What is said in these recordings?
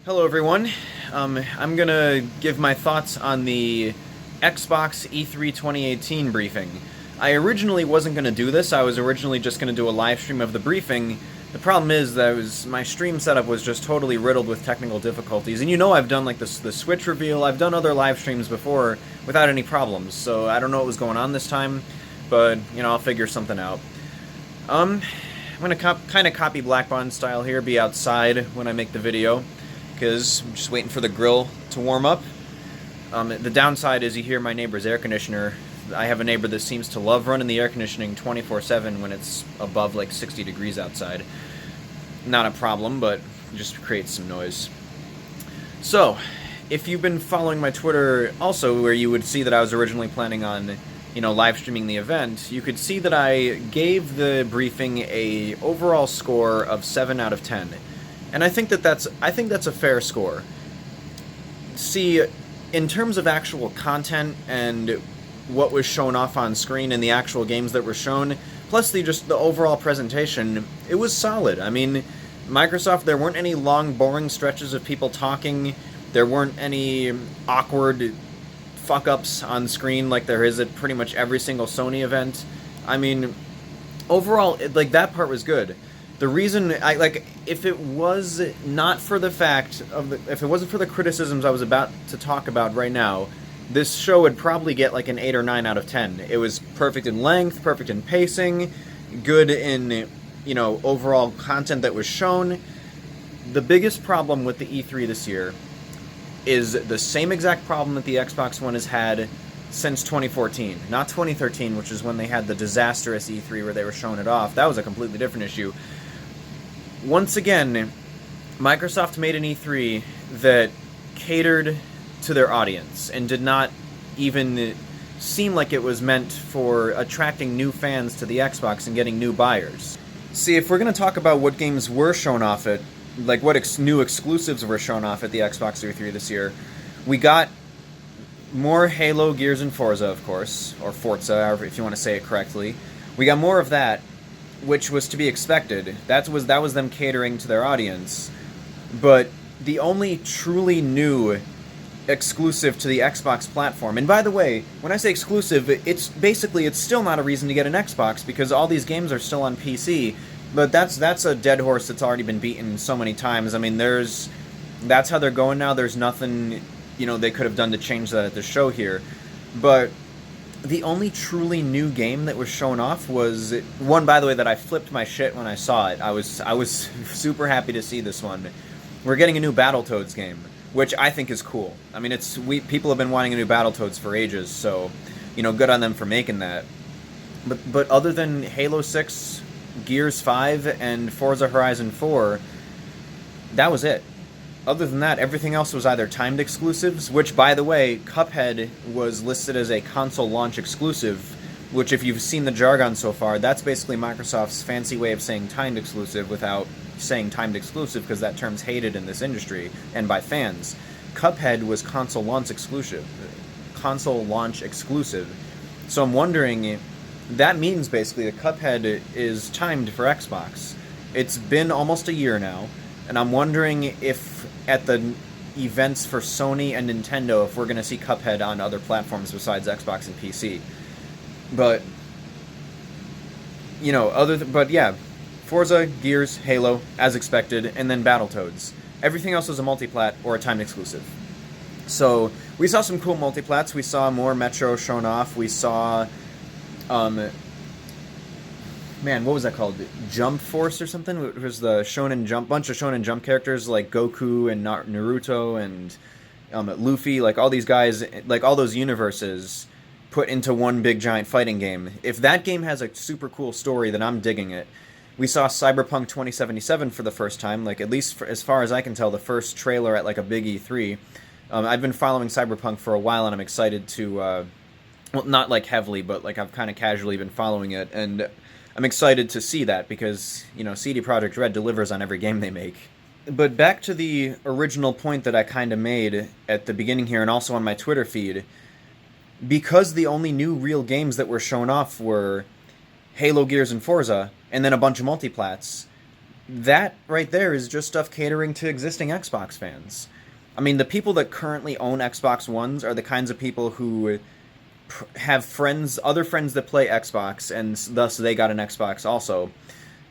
Hello everyone. I'm gonna give my thoughts on the Xbox E3 2018 briefing. I originally wasn't gonna do this. I was originally just gonna do a live stream of the briefing. The problem is that my stream setup was just totally riddled with technical difficulties. And you know I've done like the Switch reveal. I've done other live streams before without any problems. So I don't know what was going on this time, but I'll figure something out. I'm gonna kind of copy Black Bond style here, be outside when I make the video, because I'm just waiting for the grill to warm up. The downside is you hear my neighbor's air conditioner. I have a neighbor that seems to love running the air conditioning 24/7 when it's above like 60 degrees outside. Not a problem, but just creates some noise. So, if you've been following my Twitter also, where you would see that I was originally planning on live streaming the event, you could see that I gave the briefing a overall score of 7 out of 10. And I think that's a fair score. See, in terms of actual content and what was shown off on screen and the actual games that were shown, plus the overall presentation, it was solid. I mean, Microsoft, there weren't any long, boring stretches of people talking. There weren't any awkward fuck-ups on screen like there is at pretty much every single Sony event. I mean, overall, that part was good. The reason if it was not for the fact of if it wasn't for the criticisms I was about to talk about right now, this show would probably get like an 8 or 9 out of 10. It was perfect in length, perfect in pacing, good in overall content that was shown. The biggest problem with the E3 this year is the same exact problem that the Xbox One has had since 2014, not 2013, which is when they had the disastrous E3 where they were showing it off. That was a completely different issue. Once again, Microsoft made an E3 that catered to their audience and did not even seem like it was meant for attracting new fans to the Xbox and getting new buyers. See, if we're going to talk about what games were shown off at, like what new exclusives were shown off at the Xbox E3 this year, we got more Halo, Gears, and Forza, of course, or Forza, however, if you want to say it correctly. We got more of that, which was to be expected. That was them catering to their audience. But the only truly new exclusive to the Xbox platform, and by the way, when I say exclusive, it's still not a reason to get an Xbox, because all these games are still on PC, but that's a dead horse that's already been beaten so many times. I mean, that's how they're going now. There's nothing they could have done to change that at the show here. But the only truly new game that was shown off was one, by the way, that I flipped my shit when I saw it. I was super happy to see this one. We're getting a new Battletoads game, which I think is cool. I mean, people have been wanting a new Battletoads for ages, so good on them for making that. But other than Halo 6, Gears 5, and Forza Horizon 4, that was it. Other than that, everything else was either timed exclusives, which, by the way, Cuphead was listed as a console launch exclusive, which, if you've seen the jargon so far, that's basically Microsoft's fancy way of saying timed exclusive without saying timed exclusive, because that term's hated in this industry and by fans. Cuphead was console launch exclusive. So I'm wondering, that means basically that Cuphead is timed for Xbox. It's been almost a year now, and I'm wondering if at the events for Sony and Nintendo, if we're going to see Cuphead on other platforms besides Xbox and PC. But yeah, Forza, Gears, Halo, as expected, and then Battletoads. Everything else was a multiplat or a timed exclusive. So we saw some cool multiplats. We saw more Metro shown off. We saw what was that called? Jump Force or something? It was the Shonen Jump, bunch of Shonen Jump characters like Goku and Naruto and Luffy, like all these guys, like all those universes put into one big giant fighting game. If that game has a super cool story, then I'm digging it. We saw Cyberpunk 2077 for the first time, like at least as far as I can tell, the first trailer at like a big E3. I've been following Cyberpunk for a while, and I'm excited to, well, not like heavily, but like I've kind of casually been following it, and I'm excited to see that because, CD Projekt Red delivers on every game they make. But back to the original point that I kind of made at the beginning here and also on my Twitter feed, because the only new real games that were shown off were Halo, Gears, and Forza, and then a bunch of multiplats, That right there is just stuff catering to existing Xbox fans. I mean, the people that currently own Xbox Ones are the kinds of people who have friends, other friends that play Xbox, and thus they got an Xbox also.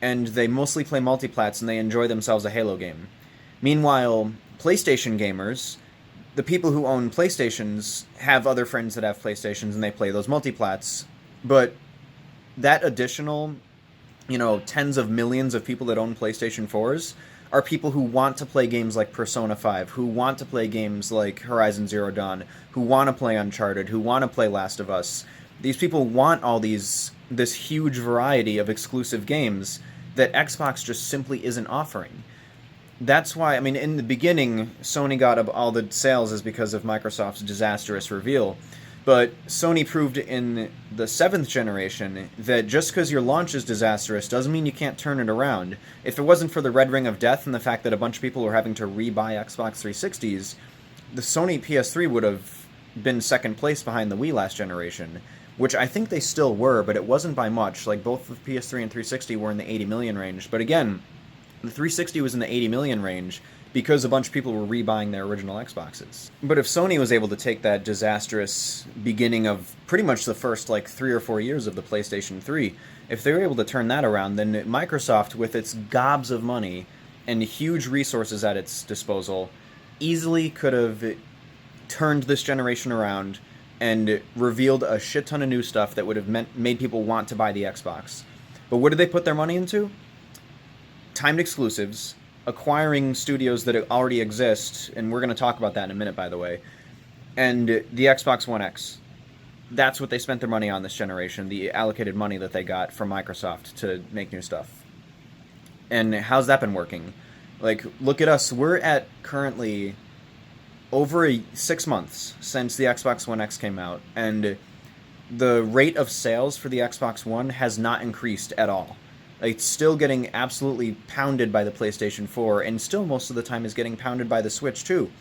And they mostly play multiplats and they enjoy themselves a Halo game. Meanwhile, PlayStation gamers, the people who own PlayStations, have other friends that have PlayStations and they play those multiplats. But that additional, tens of millions of people that own PlayStation 4s are people who want to play games like Persona 5, who want to play games like Horizon Zero Dawn, who want to play Uncharted, who want to play Last of Us. These people want this huge variety of exclusive games that Xbox just simply isn't offering. That's why, I mean, in the beginning, Sony got all the sales is because of Microsoft's disastrous reveal. But Sony proved in the 7th generation that just because your launch is disastrous doesn't mean you can't turn it around. If it wasn't for the Red Ring of Death and the fact that a bunch of people were having to rebuy Xbox 360s, the Sony PS3 would have been second place behind the Wii last generation, which I think they still were, but it wasn't by much. Like, both the PS3 and 360 were in the 80 million range. But again, the 360 was in the 80 million range because a bunch of people were rebuying their original Xboxes. But if Sony was able to take that disastrous beginning of pretty much the first, 3 or 4 years of the PlayStation 3, if they were able to turn that around, then Microsoft, with its gobs of money and huge resources at its disposal, easily could have turned this generation around and revealed a shit ton of new stuff that would have made people want to buy the Xbox. But what did they put their money into? Timed exclusives, acquiring studios that already exist, and we're going to talk about that in a minute, by the way, and the Xbox One X. That's what they spent their money on this generation, the allocated money that they got from Microsoft to make new stuff. And how's that been working? Like, look at us. We're at currently over 6 months since the Xbox One X came out, and the rate of sales for the Xbox One has not increased at all. It's still getting absolutely pounded by the PlayStation 4, and still most of the time is getting pounded by the Switch too.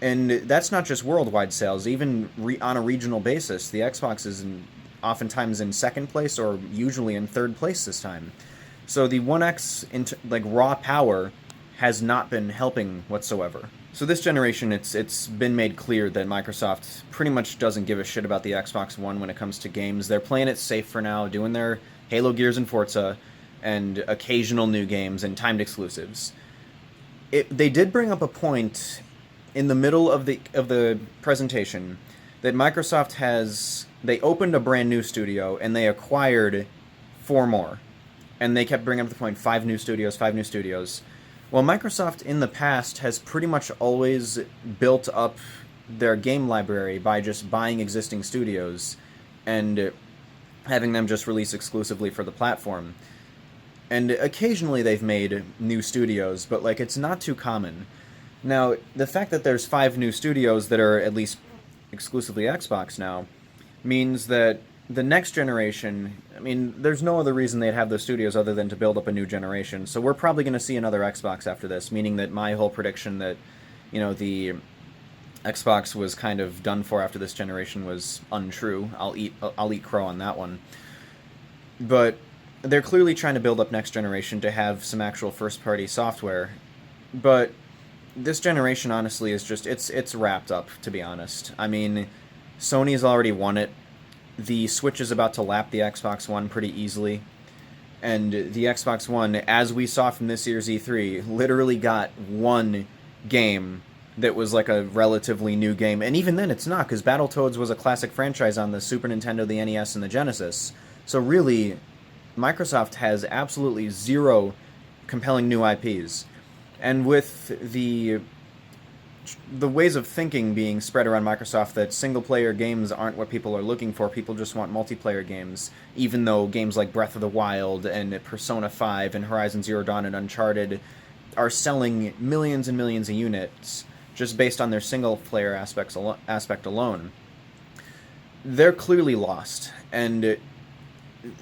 And that's not just worldwide sales, even on a regional basis. The Xbox is oftentimes in second place, or usually in third place this time. So the One X, raw power, has not been helping whatsoever. So this generation, it's been made clear that Microsoft pretty much doesn't give a shit about the Xbox One when it comes to games. They're playing it safe for now, doing their Halo, Gears, and Forza, and occasional new games and timed exclusives. They did bring up a point in the middle of the presentation that Microsoft they opened a brand new studio and they acquired 4 more. And they kept bringing up the point, 5 new studios. Well, Microsoft in the past has pretty much always built up their game library by just buying existing studios and having them just release exclusively for the platform. And occasionally they've made new studios, but it's not too common. Now, the fact that there's 5 new studios that are at least exclusively Xbox now means that the next generation, I mean, there's no other reason they'd have those studios other than to build up a new generation. So we're probably going to see another Xbox after this, meaning that my whole prediction that, the Xbox was kind of done for after this generation was untrue. I'll eat crow on that one. But they're clearly trying to build up next generation to have some actual first-party software. But this generation, honestly, is just, it's wrapped up, to be honest. I mean, Sony's already won it. The Switch is about to lap the Xbox One pretty easily. And the Xbox One, as we saw from this year's E3, literally got one game that was a relatively new game. And even then, it's not, because Battletoads was a classic franchise on the Super Nintendo, the NES, and the Genesis. So really, Microsoft has absolutely zero compelling new IPs. And with the ways of thinking being spread around Microsoft that single-player games aren't what people are looking for, people just want multiplayer games, even though games like Breath of the Wild and Persona 5 and Horizon Zero Dawn and Uncharted are selling millions and millions of units just based on their single-player aspect alone. They're clearly lost, and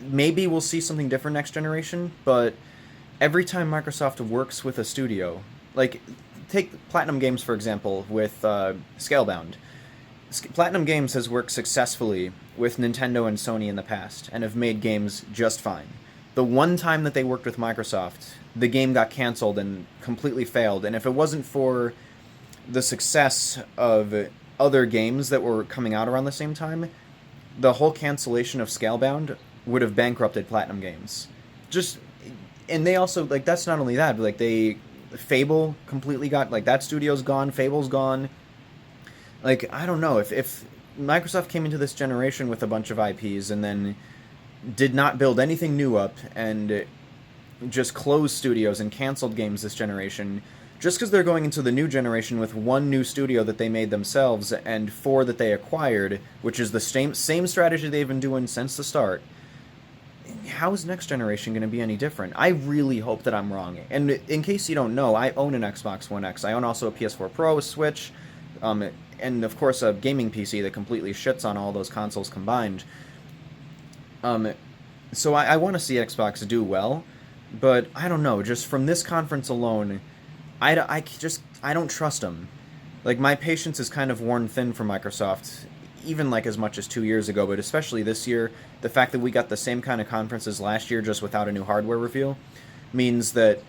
maybe we'll see something different next generation, but every time Microsoft works with a studio, take Platinum Games, for example, with Scalebound. Platinum Games has worked successfully with Nintendo and Sony in the past, and have made games just fine. The one time that they worked with Microsoft, the game got canceled and completely failed. And if it wasn't for the success of other games that were coming out around the same time, the whole cancellation of Scalebound would have bankrupted Platinum Games. Just, and they also, like, that's not only that, but like they Fable completely got, like, that studio's gone, Fable's gone. Like, I don't know, if Microsoft came into this generation with a bunch of IPs and then did not build anything new up and just closed studios and canceled games this generation, just because they're going into the new generation with one new studio that they made themselves and four that they acquired, which is the same strategy they've been doing since the start, how is next generation going to be any different? I really hope that I'm wrong. And in case you don't know, I own an Xbox One X. I own also a PS4 Pro, a Switch, and of course a gaming PC that completely shits on all those consoles combined. So I want to see Xbox do well, but I don't know. Just from this conference alone, I don't trust them. Like, my patience is kind of worn thin for Microsoft, even like as much as 2 years ago, but especially this year, the fact that we got the same kind of conferences last year just without a new hardware reveal means that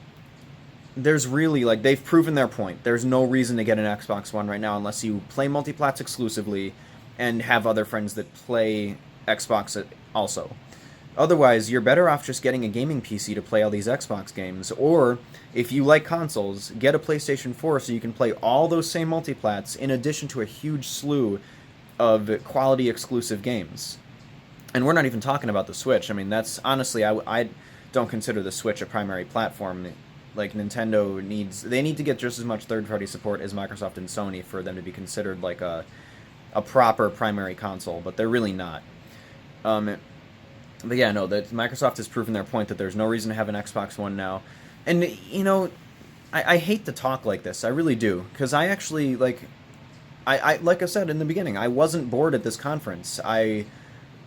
there's really, like, they've proven their point. There's no reason to get an Xbox One right now unless you play multiplats exclusively and have other friends that play Xbox also. Otherwise, you're better off just getting a gaming PC to play all these Xbox games, or if you like consoles, get a PlayStation 4 so you can play all those same multiplats in addition to a huge slew of quality exclusive games. And we're not even talking about the Switch. I mean, that's honestly, I don't consider the Switch a primary platform. Like, Nintendo they need to get just as much third-party support as Microsoft and Sony for them to be considered like a proper primary console, but they're really not. But yeah, no, that Microsoft has proven their point that there's no reason to have an Xbox One now. And, you know, I hate to talk like this, I really do, because I actually, like I said in the beginning, I wasn't bored at this conference. I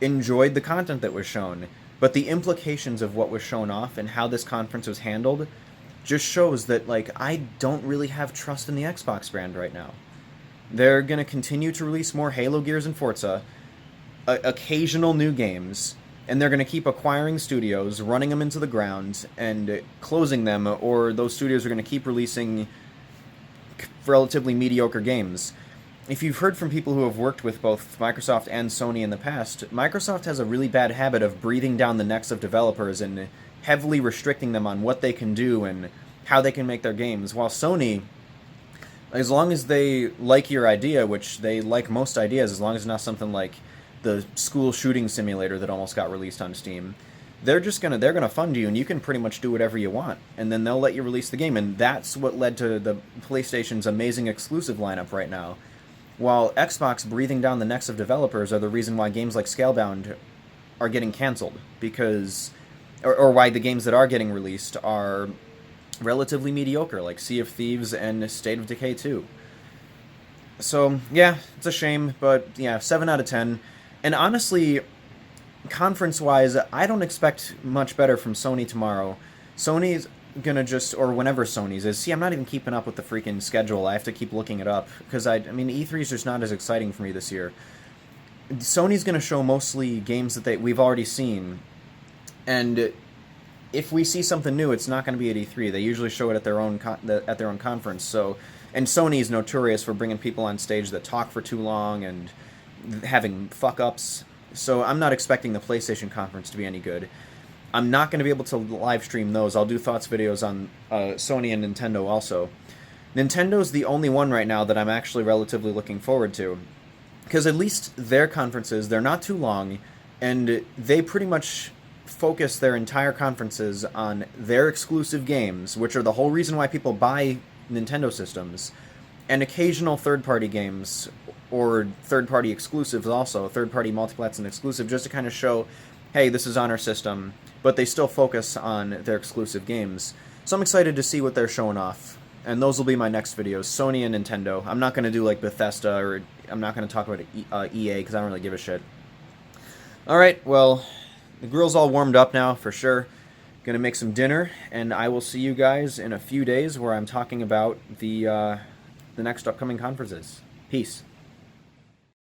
enjoyed the content that was shown, but the implications of what was shown off and how this conference was handled just shows that, like, I don't really have trust in the Xbox brand right now. They're going to continue to release more Halo, Gears, and Forza, occasional new games, and they're going to keep acquiring studios, running them into the ground, and closing them, or those studios are going to keep releasing relatively mediocre games. If you've heard from people who have worked with both Microsoft and Sony in the past, Microsoft has a really bad habit of breathing down the necks of developers and heavily restricting them on what they can do and how they can make their games, while Sony, as long as they like your idea, which they like most ideas, as long as it's not something like the school shooting simulator that almost got released on Steam, they're gonna fund you, and you can pretty much do whatever you want, and then they'll let you release the game. And that's what led to the PlayStation's amazing exclusive lineup right now. While Xbox breathing down the necks of developers are the reason why games like Scalebound are getting canceled, because or why the games that are getting released are relatively mediocre, like Sea of Thieves and State of Decay 2. So yeah, it's a shame, but yeah, 7 out of 10. And honestly, conference-wise, I don't expect much better from Sony tomorrow. Sony's gonna just, or whenever Sony's is, see, I'm not even keeping up with the freaking schedule. I have to keep looking it up, because I mean, E3 is just not as exciting for me this year. Sony's gonna show mostly games that we've already seen, and if we see something new, it's not gonna be at E3. They usually show it at their own conference. So, and Sony is notorious for bringing people on stage that talk for too long and having fuck-ups, so I'm not expecting the PlayStation conference to be any good. I'm not going to be able to live stream those. I'll do thoughts videos on Sony and Nintendo also. Nintendo's the only one right now that I'm actually relatively looking forward to, because at least their conferences, they're not too long, and they pretty much focus their entire conferences on their exclusive games, which are the whole reason why people buy Nintendo systems, and occasional third-party games, or third-party exclusives also, third-party multiplats and exclusive, just to kind of show, hey, this is on our system, but they still focus on their exclusive games. So I'm excited to see what they're showing off, and those will be my next videos, Sony and Nintendo. I'm not going to do like Bethesda, or I'm not going to talk about EA, because I don't really give a shit. Alright, well, the grill's all warmed up now, for sure. Gonna make some dinner, and I will see you guys in a few days where I'm talking about the next upcoming conferences. Peace.